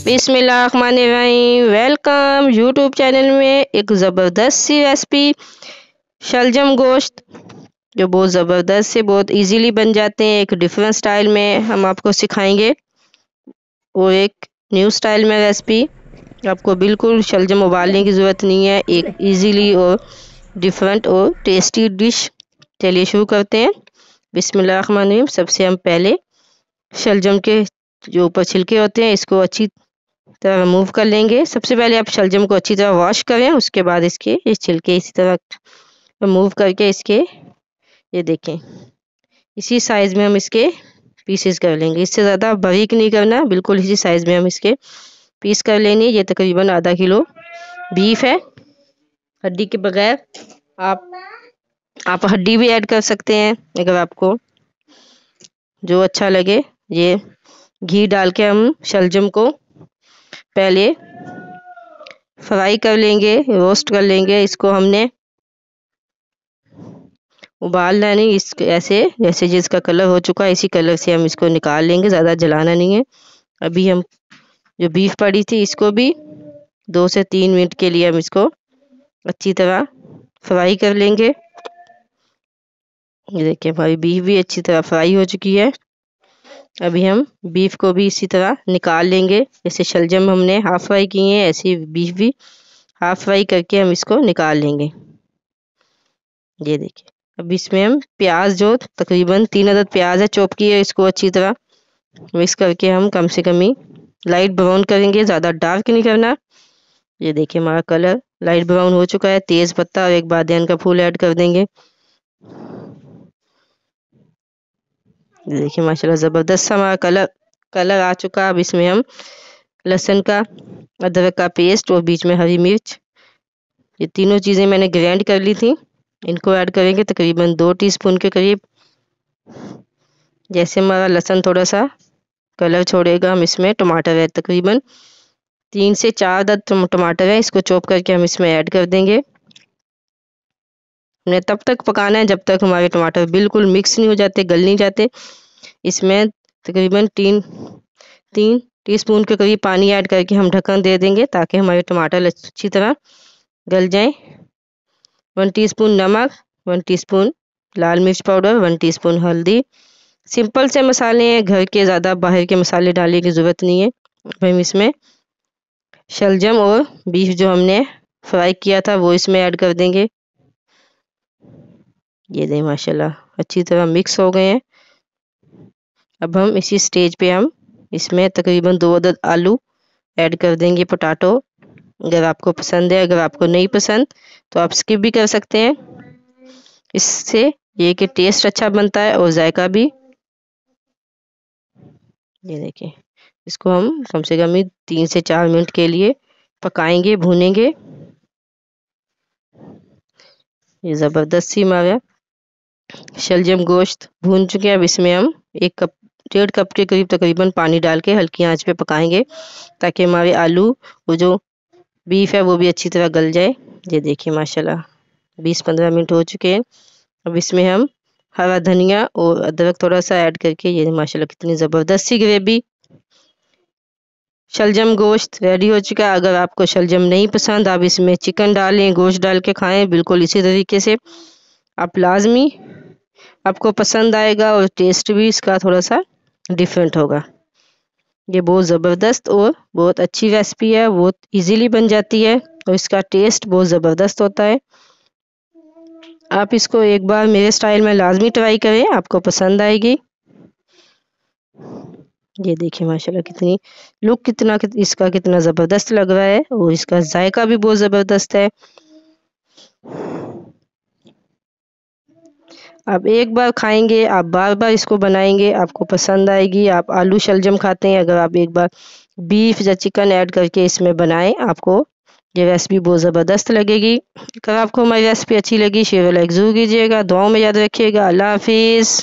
बिस्मिल्लाहिर्रहमानिर्रहीम। Welcome YouTube channel में एक ज़बरदस्त सी रेसिपी शलजम गोश्त, जो बहुत ज़बरदस्त से बहुत इजीली बन जाते हैं। एक डिफरेंट स्टाइल में हम आपको सिखाएंगे और एक न्यू स्टाइल में रेसिपी। आपको बिल्कुल शलजम उबालने की ज़रूरत नहीं है, एक इजीली और डिफरेंट और टेस्टी डिश। चलिए शुरू करते हैं। बिस्मिल्लाहिर्रहमानिर्रहीम। सबसे हम पहले शलजम के जो ऊपर छिलके होते हैं इसको अच्छी तरह रिमूव कर लेंगे। सबसे पहले आप शलजम को अच्छी तरह वॉश करें, उसके बाद इसके इस छिलके इसी तरह रिमूव करके इसके ये देखें इसी साइज में हम इसके पीसेस कर लेंगे। इससे ज़्यादा बारीक नहीं करना, बिल्कुल इसी साइज में हम इसके पीस कर लेंगे। ये तकरीबन आधा किलो बीफ है, हड्डी के बगैर। आप हड्डी भी ऐड कर सकते हैं अगर आपको जो अच्छा लगे। ये घी डाल के हम शलजम को पहले फ्राई कर लेंगे, रोस्ट कर लेंगे। इसको हमने उबालना नहीं, इस ऐसे जैसे जिसका कलर हो चुका है इसी कलर से हम इसको निकाल लेंगे, ज़्यादा जलाना नहीं है। अभी हम जो बीफ पड़ी थी इसको भी 2 से 3 मिनट के लिए हम इसको अच्छी तरह फ्राई कर लेंगे। ये देखिए हमारी बीफ भी अच्छी तरह फ्राई हो चुकी है। अभी हम बीफ को भी इसी तरह निकाल लेंगे, जैसे शलजम हमने हाफ फ्राई किए हैं ऐसे बीफ भी हाफ फ्राई करके हम इसको निकाल लेंगे। ये देखिए अब इसमें हम प्याज, जो तकरीबन 3 अदद प्याज है चॉप किए, इसको अच्छी तरह मिक्स करके हम कम से कम ही लाइट ब्राउन करेंगे, ज़्यादा डार्क नहीं करना। ये देखिए हमारा कलर लाइट ब्राउन हो चुका है। तेज पत्ता और एक बादियान का फूल ऐड कर देंगे। ये देखिए माशाल्लाह ज़बरदस्त हमारा कलर आ चुका। अब इसमें हम लहसुन का, अदरक का पेस्ट और बीच में हरी मिर्च, ये तीनों चीज़ें मैंने ग्राइंड कर ली थी, इनको ऐड करेंगे तकरीबन 2 टीस्पून के करीब। जैसे हमारा लहसुन थोड़ा सा कलर छोड़ेगा, हम इसमें टमाटर है तकरीबन 3 से 4 अदद टमाटर है, इसको चॉप करके हम इसमें ऐड कर देंगे। हमने तब तक पकाना है जब तक हमारे टमाटर बिल्कुल मिक्स नहीं हो जाते, गल नहीं जाते। इसमें तकरीबन 3 टीस्पून के करीब पानी ऐड करके हम ढक्कन दे देंगे ताकि हमारे टमाटर अच्छी तरह गल जाएं। 1 टीस्पून नमक, 1 टीस्पून लाल मिर्च पाउडर, 1 टीस्पून हल्दी। सिंपल से मसाले हैं घर के, ज़्यादा बाहर के मसाले डालने की ज़रूरत नहीं है। हम इसमें शलजम और बीफ जो हमने फ्राई किया था वो इसमें ऐड कर देंगे। ये दें माशाल्लाह अच्छी तरह मिक्स हो गए हैं। अब हम इसी स्टेज पे हम इसमें तकरीबन 2 अदद आलू ऐड कर देंगे, पोटैटो। अगर आपको पसंद है, अगर आपको नहीं पसंद तो आप स्किप भी कर सकते हैं। इससे ये कि टेस्ट अच्छा बनता है और जायका भी। ये देखिए इसको हम कम से कम 3 से 4 मिनट के लिए पकाएंगे, भूनेंगे। ये ज़बरदस्त सी हमारा शलजम गोश्त भून चुके हैं। अब इसमें हम 1 कप के करीब तकरीबन पानी डाल के हल्की आंच पे पकाएंगे ताकि हमारे आलू, वो जो बीफ है वो भी अच्छी तरह गल जाए। ये देखिए माशाल्लाह 20-15 मिनट हो चुके हैं। अब इसमें हम हरा धनिया और अदरक थोड़ा सा ऐड करके, ये माशाल्लाह कितनी ज़बरदस्त सी ग्रेवी शलजम गोश्त रेडी हो चुका है। अगर आपको शलजम नहीं पसंद, आप इसमें चिकन डालें, गोश्त डाल के खाएं, बिल्कुल इसी तरीके से आप लाजमी आपको पसंद आएगा और टेस्ट भी इसका थोड़ा सा डिफरेंट होगा। ये बहुत ज़बरदस्त और बहुत अच्छी रेसिपी है, बहुत इजीली बन जाती है और इसका टेस्ट बहुत ज़बरदस्त होता है। आप इसको एक बार मेरे स्टाइल में लाजमी ट्राई करें, आपको पसंद आएगी। ये देखिए माशाल्लाह कितनी लुक इसका कितना ज़बरदस्त लग रहा है और इसका जायका भी बहुत ज़बरदस्त है। आप एक बार खाएंगे, आप बार बार इसको बनाएंगे, आपको पसंद आएगी। आप आलू शलजम खाते हैं, अगर आप एक बार बीफ या चिकन ऐड करके इसमें बनाएं, आपको ये रेसिपी बहुत ज़बरदस्त लगेगी। अगर आपको हमारी रेसिपी अच्छी लगी शेयर लाइक ज़रूर कीजिएगा। दुआओं में याद रखिएगा। अल्लाह हाफिज़।